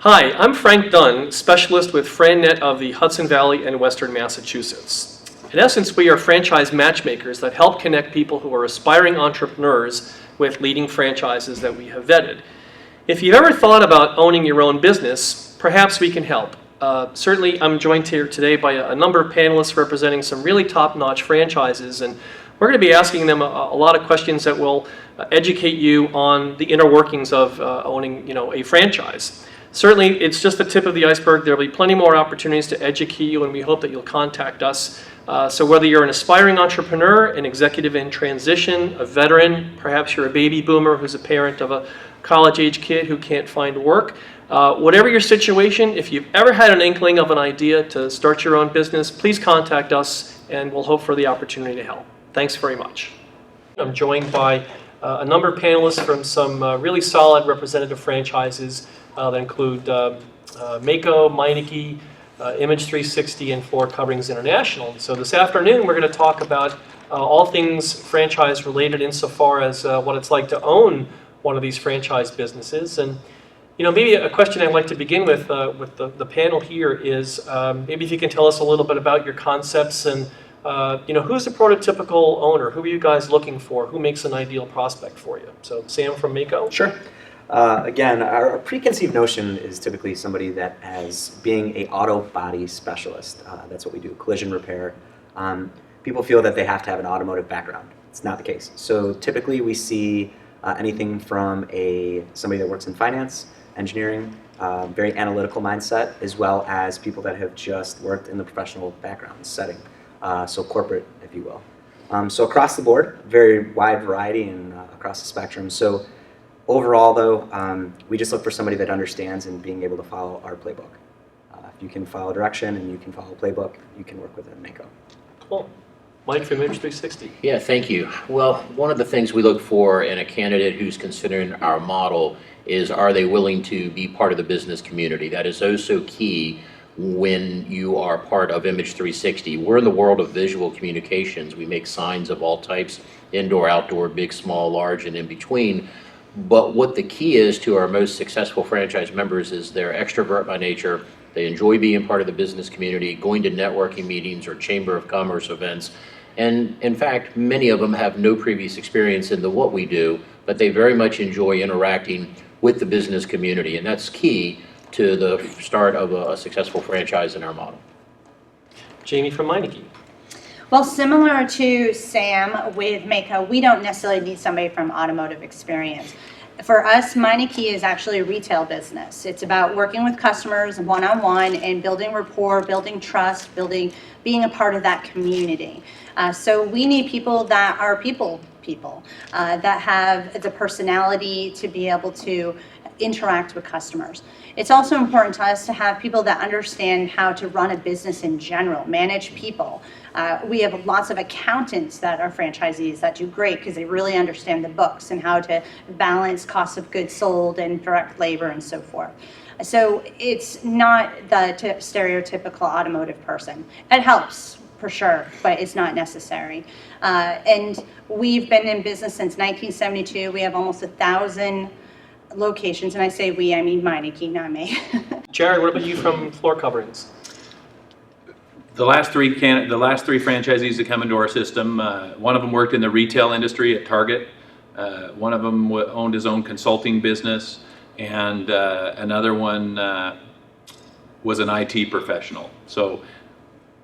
Hi, I'm Frank Dunn, specialist with FranNet of the Hudson Valley and Western Massachusetts. In essence, we are franchise matchmakers that help connect people who are aspiring entrepreneurs with leading franchises that we have vetted. If you've ever thought about owning your own business, perhaps we can help. Certainly, I'm joined here today by a number of panelists representing some really top-notch franchises, and we're going to be asking them a lot of questions that will educate you on the inner workings of owning, a franchise. Certainly, it's just the tip of the iceberg. There will be plenty more opportunities to educate you, and we hope that you'll contact us. So whether you're an aspiring entrepreneur, an executive in transition, a veteran, perhaps you're a baby boomer who's a parent of a college-age kid who can't find work, whatever your situation, if you've ever had an inkling of an idea to start your own business, please contact us, and we'll hope for the opportunity to help. Thanks very much. I'm joined by a number of panelists from some really solid representative franchises that include Mako, Meineke, Image 360, and Floor Coverings International. So this afternoon we're going to talk about all things franchise related insofar as what it's like to own one of these franchise businesses. And maybe a question I'd like to begin with the panel here is maybe if you can tell us a little bit about your concepts and who's the prototypical owner? Who are you guys looking for? Who makes an ideal prospect for you? So Sam from Mako? Sure. Again, our preconceived notion is typically somebody that has being a auto body specialist. That's what we do, collision repair. People feel that they have to have an automotive background. It's not the case. So typically we see anything from somebody that works in finance, engineering, very analytical mindset, as well as people that have just worked in the professional background setting. So corporate, if you will. So across the board, very wide variety and across the spectrum. So overall, though, we just look for somebody that understands and being able to follow our playbook. If you can follow direction and you can follow a playbook, you can work with Mako. Cool. Mike from Image 360. Yeah, thank you. Well, one of the things we look for in a candidate who's considering our model is, are they willing to be part of the business community? That is so key when you are part of Image 360. We're in the world of visual communications. We make signs of all types, indoor, outdoor, big, small, large, and in between. But what the key is to our most successful franchise members is they're extrovert by nature. They enjoy being part of the business community, going to networking meetings or Chamber of Commerce events. And in fact, many of them have no previous experience in what we do, but they very much enjoy interacting with the business community. And that's key to the start of a successful franchise in our model. Jamie from Meineke. Well, similar to Sam with Mako, we don't necessarily need somebody from automotive experience. For us, Meineke is actually a retail business. It's about working with customers one-on-one and building rapport, building trust, being a part of that community. So we need people that are people, that have the personality to be able to interact with customers. It's also important to us to have people that understand how to run a business in general, manage people. We have lots of accountants that are franchisees that do great because they really understand the books and how to balance cost of goods sold and direct labor and so forth. So it's not the stereotypical automotive person. It helps for sure, but it's not necessary. And we've been in business since 1972. We have almost 1,000 locations, and I say we, I mean Meineke, not me. Jared, what about you from Floor Coverings? The last three franchisees that come into our system, one of them worked in the retail industry at Target. One of them owned his own consulting business, and another one was an IT professional. So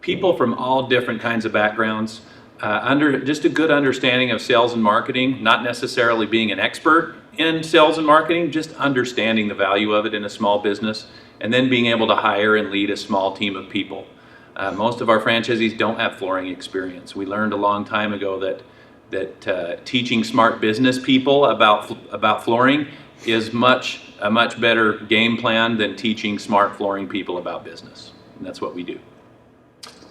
people from all different kinds of backgrounds, just a good understanding of sales and marketing, not necessarily being an expert in sales and marketing, just understanding the value of it in a small business, and then being able to hire and lead a small team of people. Most of our franchisees don't have flooring experience. We learned a long time ago that teaching smart business people about flooring is a much better game plan than teaching smart flooring people about business. And that's what we do.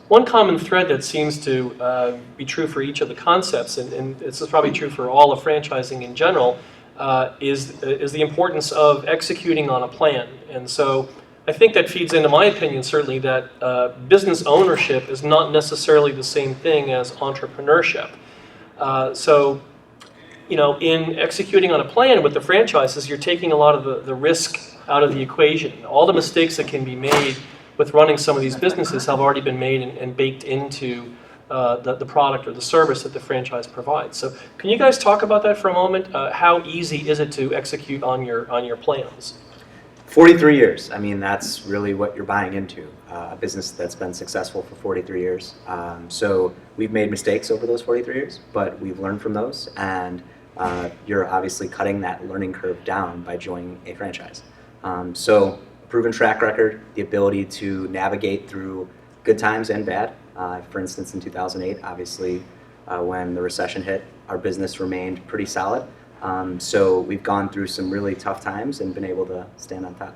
One common thread that seems to be true for each of the concepts, and this is probably true for all of franchising in general, is the importance of executing on a plan. And so I think that feeds into my opinion, certainly, that business ownership is not necessarily the same thing as entrepreneurship. In executing on a plan with the franchises, you're taking a lot of the risk out of the equation. All the mistakes that can be made with running some of these businesses have already been made and baked into the product or the service that the franchise provides. So can you guys talk about that for a moment? How easy is it to execute on your plans? 43 years. I mean, that's really what you're buying into, a business that's been successful for 43 years. So we've made mistakes over those 43 years, but we've learned from those, and you're obviously cutting that learning curve down by joining a franchise. So proven track record, the ability to navigate through good times and bad. For instance, in 2008, obviously, when the recession hit, our business remained pretty solid. So we've gone through some really tough times and been able to stand on top.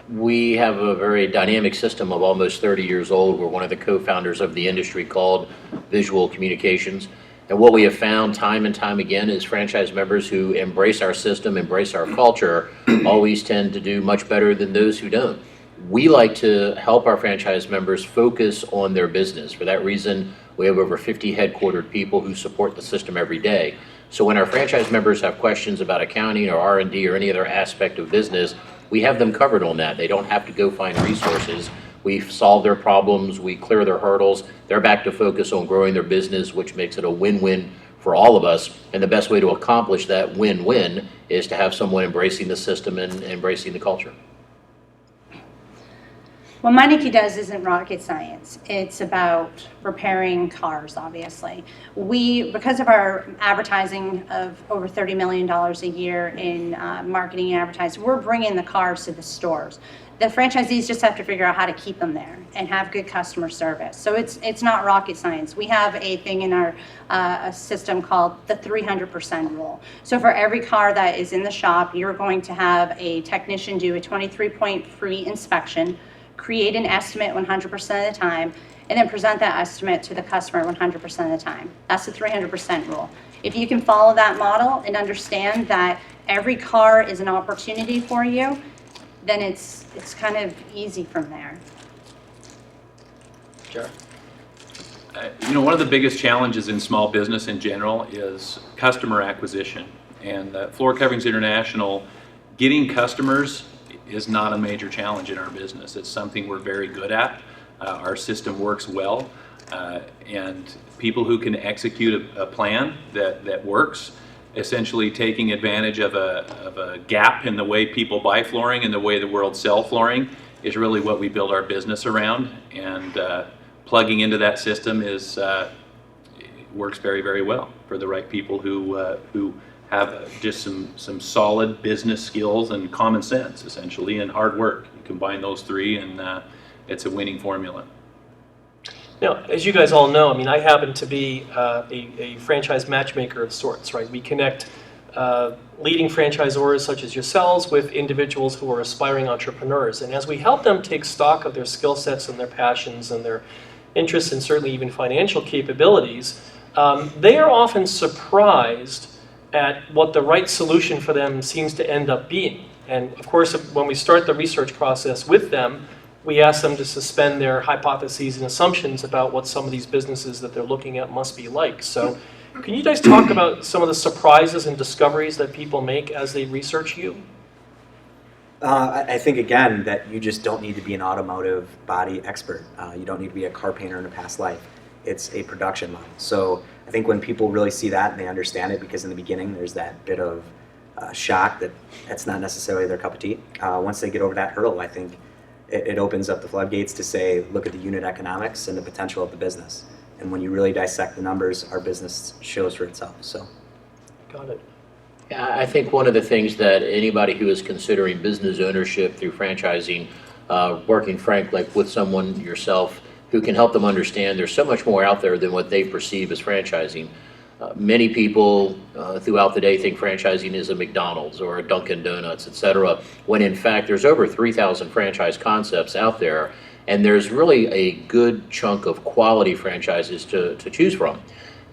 We have a very dynamic system of almost 30 years old. We're one of the co-founders of the industry called Visual Communications. And what we have found time and time again is franchise members who embrace our system, embrace our culture, always tend to do much better than those who don't. We like to help our franchise members focus on their business. For that reason, we have over 50 headquartered people who support the system every day. So when our franchise members have questions about accounting or R&D or any other aspect of business, we have them covered on that. They don't have to go find resources. We solve their problems, we clear their hurdles. They're back to focus on growing their business, which makes it a win-win for all of us. And the best way to accomplish that win-win is to have someone embracing the system and embracing the culture. What Meineke does isn't rocket science. It's about repairing cars, obviously. Because of our advertising of over $30 million a year in marketing and advertising, we're bringing the cars to the stores. The franchisees just have to figure out how to keep them there and have good customer service. So it's not rocket science. We have a thing in our system called the 300% rule. So for every car that is in the shop, you're going to have a technician do a 23-point free inspection, create an estimate 100% of the time, and then present that estimate to the customer 100% of the time. That's the 300% rule. If you can follow that model and understand that every car is an opportunity for you, then it's kind of easy from there. Jared? One of the biggest challenges in small business in general is customer acquisition. And Floor Coverings International, getting customers is not a major challenge in our business. It's something we're very good at. Our system works well, and people who can execute a plan that works, essentially taking advantage of a gap in the way people buy flooring and the way the world sell flooring, is really what we build our business around. And plugging into that system works very, very well for the right people who have just some solid business skills and common sense, essentially, and hard work. You combine those three, and it's a winning formula. Now, as you guys all know, I mean, I happen to be a franchise matchmaker of sorts, right? We connect leading franchisors such as yourselves with individuals who are aspiring entrepreneurs. And as we help them take stock of their skill sets and their passions and their interests and certainly even financial capabilities, they are often surprised at what the right solution for them seems to end up being. And of course, when we start the research process with them, we ask them to suspend their hypotheses and assumptions about what some of these businesses that they're looking at must be like. So can you guys talk about some of the surprises and discoveries that people make as they research you? I think, again, that you just don't need to be an automotive body expert. You don't need to be a car painter in a past life. It's a production line. So I think when people really see that and they understand it, because in the beginning there's that bit of shock that that's not necessarily their cup of tea. Once they get over that hurdle, I think it opens up the floodgates to say, look at the unit economics and the potential of the business. And when you really dissect the numbers, our business shows for itself. So, Got it. Yeah, I think one of the things that anybody who is considering business ownership through franchising, working frank, like with someone yourself, who can help them understand there's so much more out there than what they perceive as franchising. Many people throughout the day think franchising is a McDonald's or a Dunkin' Donuts, et cetera, when in fact there's over 3,000 franchise concepts out there, and there's really a good chunk of quality franchises to choose from.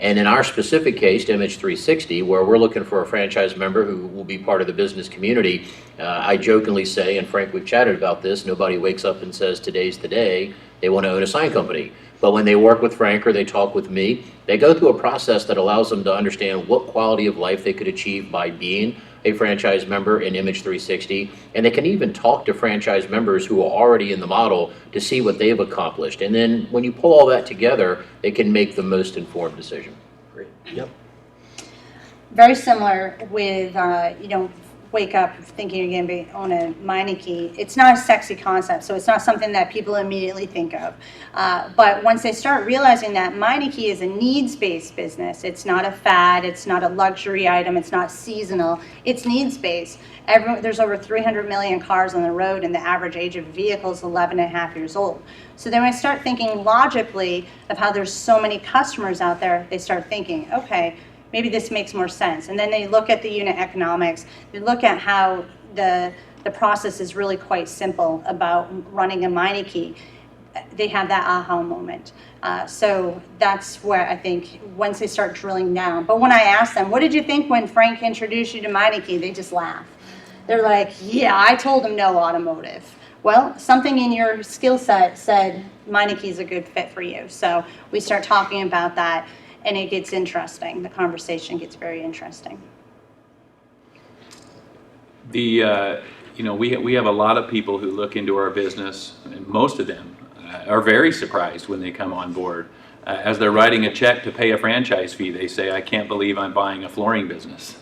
And in our specific case, MH360, where we're looking for a franchise member who will be part of the business community, I jokingly say, and Frank, we've chatted about this, nobody wakes up and says today's the day they want to own a sign company. But when they work with Frank or they talk with me, they go through a process that allows them to understand what quality of life they could achieve by being a franchise member in Image 360, and they can even talk to franchise members who are already in the model to see what they've accomplished. And then when you pull all that together, they can make the most informed decision. Great. Yep. Very similar with, you don't wake up thinking you're going to be on a Meineke. It's not a sexy concept, so it's not something that people immediately think of. But once they start realizing that Meineke is a needs-based business, it's not a fad, it's not a luxury item, it's not seasonal, it's needs-based. There's over 300 million cars on the road, and the average age of a vehicle is 11 and a half years old. So then when I start thinking logically of how there's so many customers out there, they start thinking, okay, maybe this makes more sense. And then they look at the unit economics, they look at how the process is really quite simple about running a Meineke. They have that aha moment. So that's where I think once they start drilling down. But when I ask them, what did you think when Frank introduced you to Meineke? They just laugh. They're like, yeah, I told him no automotive. Well, something in your skill set said Meineke is a good fit for you. So we start talking about that, and it gets interesting. The conversation gets very interesting. You know, we have a lot of people who look into our business, and most of them are very surprised when they come on board. As they're writing a check to pay a franchise fee, they say, I can't believe I'm buying a flooring business.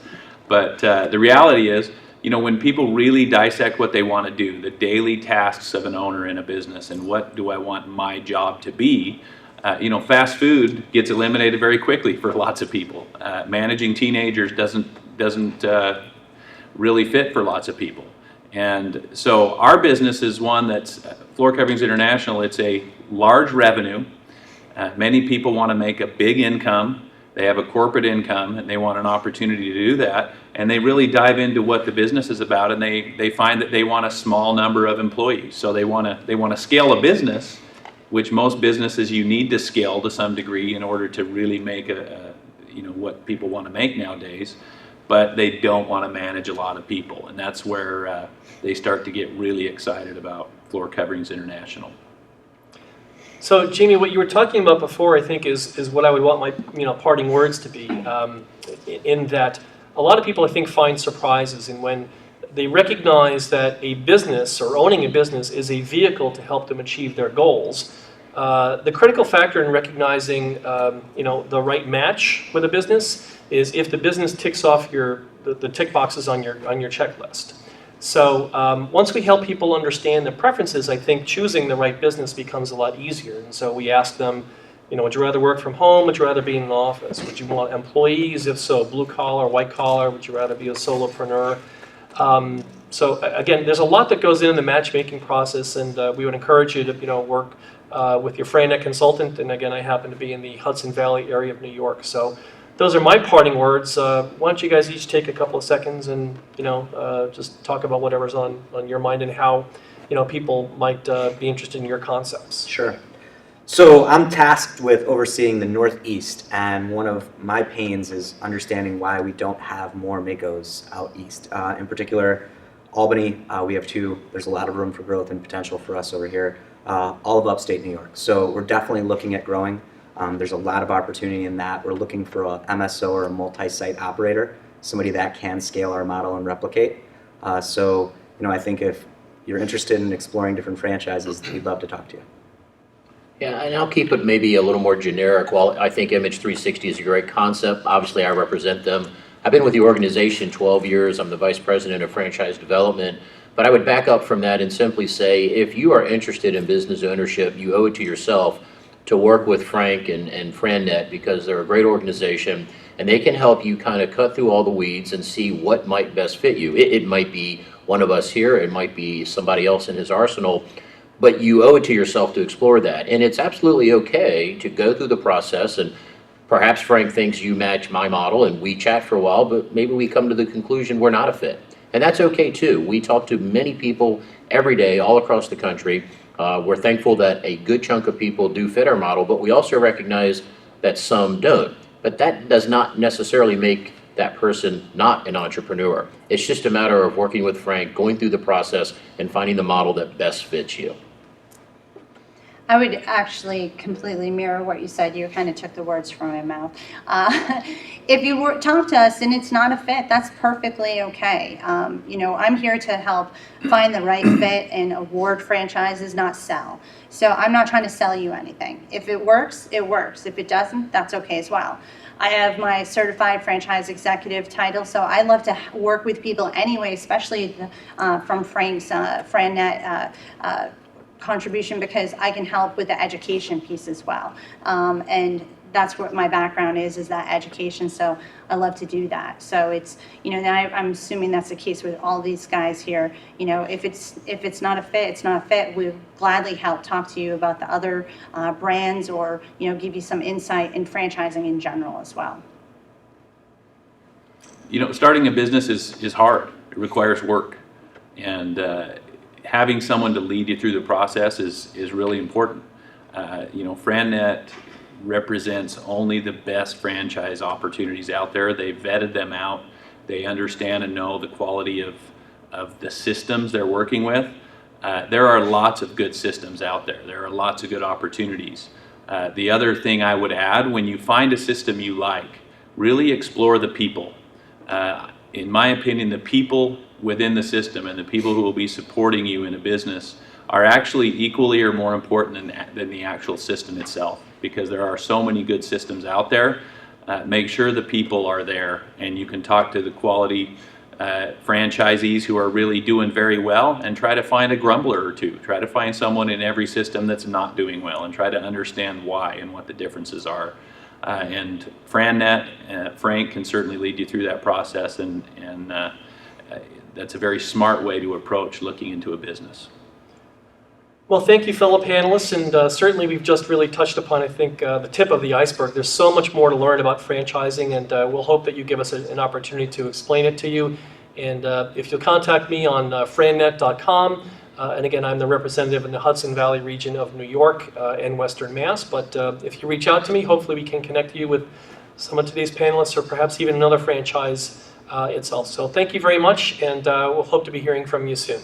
But the reality is, you know, when people really dissect what they want to do, the daily tasks of an owner in a business, and what do I want my job to be, you know, fast food gets eliminated very quickly for lots of people. Managing teenagers doesn't really fit for lots of people. And so our business is one that's Floor Coverings International. It's a large revenue. Many people want to make a big income. They have a corporate income, and they want an opportunity to do that. And they really dive into what the business is about, and they find that they want a small number of employees. So they want to scale a business, which most businesses you need to scale to some degree in order to really make you know, what people want to make nowadays. But they don't want to manage a lot of people, and that's where they start to get really excited about Floor Coverings International. So, Jamie, what you were talking about before, I think, is what I would want my parting words to be. In that, a lot of people, I think, find surprises in when they recognize that a business or owning a business is a vehicle to help them achieve their goals. The critical factor in recognizing, the right match with a business is if the business ticks off the tick boxes on your checklist. So once we help people understand the preferences, I think choosing the right business becomes a lot easier. And so we ask them, would you rather work from home? Would you rather be in an office? Would you want employees? If so, blue collar, white collar? Would you rather be a solopreneur? So again, there's a lot that goes in the matchmaking process, and we would encourage you to work with your FranNet consultant. And again, I happen to be in the Hudson Valley area of New York. So those are my parting words. Why don't you guys each take a couple of seconds and just talk about whatever's on your mind and how people might be interested in your concepts. Sure. So I'm tasked with overseeing the Northeast, and one of my pains is understanding why we don't have more Maakos out east. In particular, Albany, we have 2. There's a lot of room for growth and potential for us over here. All of upstate New York. So we're definitely looking at growing. There's a lot of opportunity in that. We're looking for a MSO or a multi-site operator, somebody that can scale our model and replicate. So I think if you're interested in exploring different franchises, we'd love to talk to you. Yeah, and I'll keep it maybe a little more generic. While I think Image 360 is a great concept, obviously I represent them. I've been with the organization 12 years. I'm the Vice President of Franchise Development. But I would back up from that and simply say, if you are interested in business ownership, you owe it to yourself to work with Frank and FranNet, because they're a great organization, and they can help you kind of cut through all the weeds and see what might best fit you. It might be one of us here, it might be somebody else in his arsenal, but you owe it to yourself to explore that. And it's absolutely okay to go through the process, and perhaps Frank thinks you match my model and we chat for a while, but maybe we come to the conclusion we're not a fit. And that's okay too. We talk to many people every day all across the country. We're thankful that a good chunk of people do fit our model, but we also recognize that some don't. But that does not necessarily make that person not an entrepreneur. It's just a matter of working with Frank, going through the process, and finding the model that best fits you. I would actually completely mirror what you said. You kind of took the words from my mouth. If you talk to us and it's not a fit, that's perfectly okay. I'm here to help find the right fit and award franchises, not sell. So I'm not trying to sell you anything. If it works, it works. If it doesn't, that's okay as well. I have my certified franchise executive title, so I love to work with people anyway, especially from Frank's FranNet contribution, because I can help with the education piece as well. And that's what my background is that education, so I love to do that. So it's, now I'm assuming that's the case with all these guys here. If it's not a fit, it's not a fit. We'll gladly help talk to you about the other brands, or, give you some insight in franchising in general as well. Starting a business is hard. It requires work. And having someone to lead you through the process is really important. FranNet represents only the best franchise opportunities out there. They vetted them out. They understand and know the quality of the systems they're working with. There are lots of good systems out there. There are lots of good opportunities. The other thing I would add, when you find a system you like, really explore the people. In my opinion, the people within the system and the people who will be supporting you in a business are actually equally or more important than the actual system itself, because there are so many good systems out there. Make sure the people are there, and you can talk to the quality franchisees who are really doing very well, and try to find a grumbler or two. Try to find someone in every system that's not doing well, and try to understand why and what the differences are. And FranNet, Frank can certainly lead you through that process, and that's a very smart way to approach looking into a business. Well, thank you, fellow panelists, and certainly we've just really touched upon, I think, the tip of the iceberg. There's so much more to learn about franchising, and we'll hope that you give us an opportunity to explain it to you. And if you'll contact me on frannet.com, and again, I'm the representative in the Hudson Valley region of New York and Western Mass, but if you reach out to me, hopefully we can connect you with some of today's panelists, or perhaps even another franchise itself. So thank you very much, and we'll hope to be hearing from you soon.